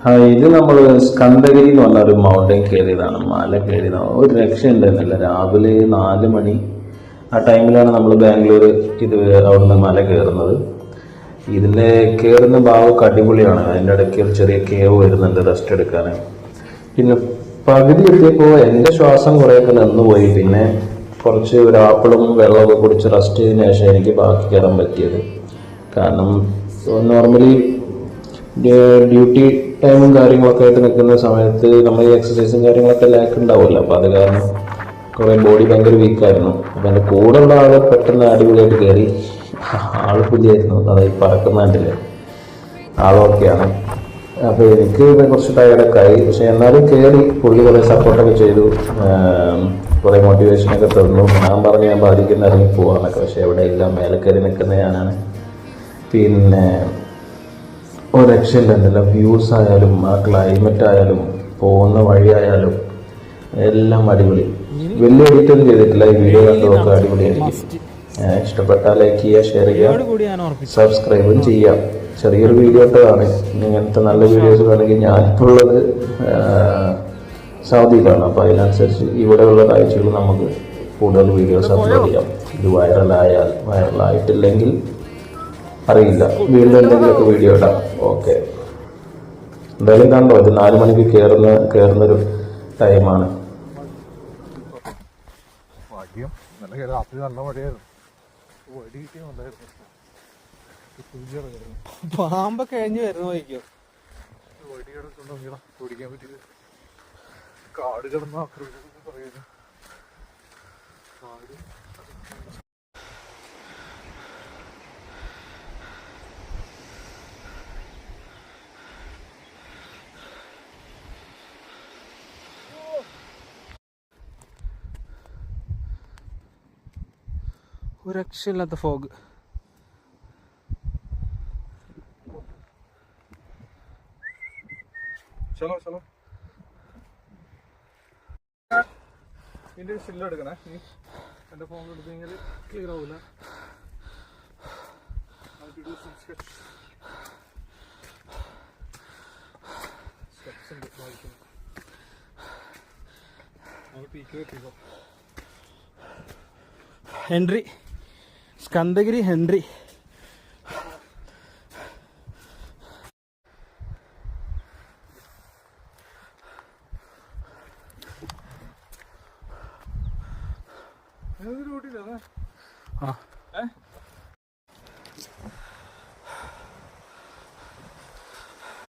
ഇത് നമ്മൾ സ്കന്ദഗിരി എന്ന് പറഞ്ഞ ഒരു മൗണ്ടൻ കയറിയതാണ്, മല കയറിയതാണ്. ഒരു രക്ഷയുണ്ടായിരുന്നില്ല. രാവിലെ 4 മണി ആ ടൈമിലാണ് നമ്മൾ ബാംഗ്ലൂർ അവിടുന്ന് മല കയറുന്നത്. ഇതിൻ്റെ കയറുന്ന ഭാഗമൊക്കെ അടിപൊളിയാണ്. അതിൻ്റെ ഇടയ്ക്ക് ഒരു ചെറിയ കേവ് വരുന്നുണ്ട് റെസ്റ്റ് എടുക്കാൻ. പിന്നെ പകുതി എത്തിയപ്പോൾ എൻ്റെ ശ്വാസം കുറേയൊക്കെ നിന്നുപോയി. പിന്നെ കുറച്ച് ഒരു ആപ്പിളും വെള്ളമൊക്കെ കുടിച്ച് റെസ്റ്റ് ചെയ്തതിന് ശേഷം എനിക്ക് ബാക്കി കയറാൻ പറ്റിയത്. കാരണം നോർമലി ഡ്യൂട്ടി ടൈമും കാര്യങ്ങളൊക്കെ ആയിട്ട് നിൽക്കുന്ന സമയത്ത് നമ്മൾ ഈ എക്സസൈസും കാര്യങ്ങളൊക്കെ ലാക്ക് ഉണ്ടാവുമല്ലോ. അപ്പോൾ അത് കാരണം കുറേ ബോഡി ഭയങ്കര വീക്കായിരുന്നു. അപ്പോൾ എൻ്റെ കൂടെയുള്ള ആൾ പെട്ടെന്ന് അടിപൊളിയായിട്ട് കയറി. ആൾ പുതിയായിരുന്നു, അതായത് പറക്കുന്ന നാട്ടിൽ ആളൊക്കെയാണ്. അപ്പോൾ എനിക്ക് കുറച്ച് ടയർഡൊക്കെ ആയി. പക്ഷെ എന്നാലും കയറി. പുള്ളി കുറേ സപ്പോർട്ടൊക്കെ ചെയ്തു, കുറേ മോട്ടിവേഷനൊക്കെ തന്നു. ഞാൻ പറഞ്ഞു ഞാൻ ബാധിക്കുന്ന ഇറങ്ങി പോകാമെന്നൊക്കെ. പക്ഷെ എവിടെ ഇല്ല, മേലെ കയറി നിൽക്കുന്ന ഞാനാണ്. പിന്നെ ഒരു രക്ഷയുണ്ടല്ലോ. വ്യൂസ് ആയാലും ആ ക്ലൈമറ്റ് ആയാലും പോകുന്ന വഴിയായാലും എല്ലാം അടിപൊളി. വലിയ എഡിറ്റൊന്നും ചെയ്തിട്ടില്ല. ഈ വീഡിയോ കണ്ടു നോക്കുക, അടിപൊളിയായിരിക്കും. ഇഷ്ടപ്പെട്ടാൽ ലൈക്ക് ചെയ്യുക, ഷെയർ ചെയ്യുക, സബ്സ്ക്രൈബും ചെയ്യാം. ചെറിയൊരു വീഡിയോ ഇട്ടതാണ്. ഇങ്ങനത്തെ നല്ല വീഡിയോസ് വേണമെങ്കിൽ ഞാനിപ്പോൾ ഉള്ളത് സൗദിയിലാണ്. അപ്പോൾ അതിനനുസരിച്ച് ഇവിടെയുള്ള കാഴ്ചകൾ നമുക്ക് കൂടുതൽ വീഡിയോസ് അപ്ലോഡ് ചെയ്യാം. ഇത് വൈറലായിട്ടില്ലെങ്കിൽ അറിയില്ല, വീണ്ടും എന്തെങ്കിലുമൊക്കെ വീഡിയോ ഇടാം. ഓക്കെ, എന്തായാലും കണ്ടോ, ഇത് 4 മണിക്ക് കയറുന്നൊരു ടൈമാണ്. പാമ്പൊക്കെ കഴിഞ്ഞ് വരുന്ന വൈക്കോ ഓടിക്കാൻ പറ്റിയത് കാട് കിടന്ന ആക്രമിച്ചു പറയുന്നത്. കാട് ഒരു രക്ഷയില്ലാത്ത ഫോഗ്. ചലോ ചലോ, ഇതിൻ്റെ സ്റ്റിൽ എടുക്കണേ. നീ എൻ്റെ ഫോൺ എടുത്തു കഴിഞ്ഞാൽ ക്ലിയർ ആവില്ല. സ്റ്റെപ്സ് ഉണ്ട് വായിക്കുന്നു. Henry, സ്കന്ദഗിരി Henry. റോഡില്ല ആ